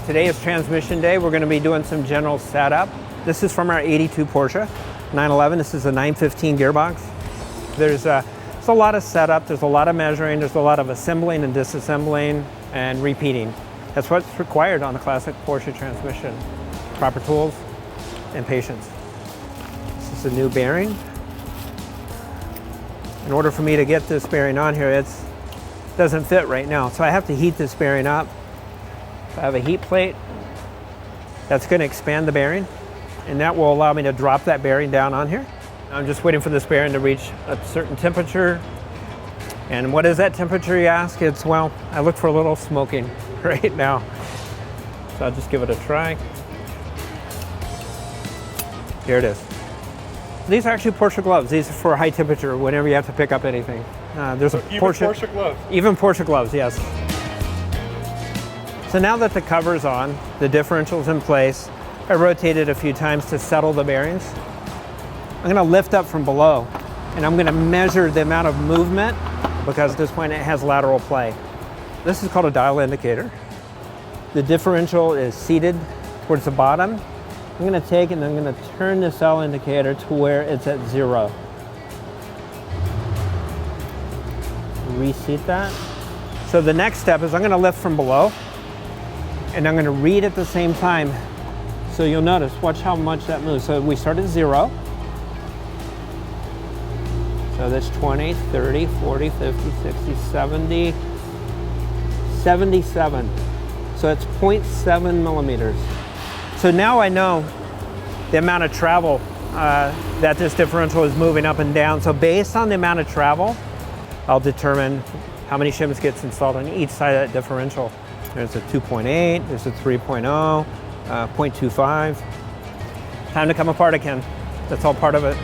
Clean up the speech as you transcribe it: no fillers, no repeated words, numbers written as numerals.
Today is transmission day. We're going to be doing some general setup. This is from our 82 Porsche 911. This is a 915 gearbox. There's a lot of setup, there's a lot of measuring, there's a lot of assembling and disassembling and repeating. That's what's required on a classic Porsche transmission. Proper tools and patience. This is a new bearing. In order for me to get this bearing on here, it doesn't fit right now. So I have to heat this bearing up. I have a heat plate that's going to expand the bearing, and that will allow me to drop that bearing down on here. I'm just waiting for this bearing to reach a certain temperature. And what is that temperature, you ask? Well, I look for a little smoking right now. So I'll just give it a try. Here it is. These are actually Porsche gloves. These are for high temperature whenever you have to pick up anything. There's a Porsche gloves? Even Porsche gloves, yes. So now that the cover's on, the differential's in place, I rotated a few times to settle the bearings. I'm going to lift up from below, and I'm going to measure the amount of movement, because at this point it has lateral play. This is called a dial indicator. The differential is seated towards the bottom. I'm going to take and I'm going to turn this dial indicator to where it's at 0. Reseat that. So the next step is I'm going to lift from below, and I'm going to read at the same time. So you'll notice, watch how much that moves. So we start at 0. So that's 20, 30, 40, 50, 60, 70, 77. So it's 0.7 millimeters. So now I know the amount of travel that this differential is moving up and down. So based on the amount of travel, I'll determine how many shims gets installed on each side of that differential. There's a 2.8, there's a 3.0, 0.25. Time to come apart again. That's all part of it.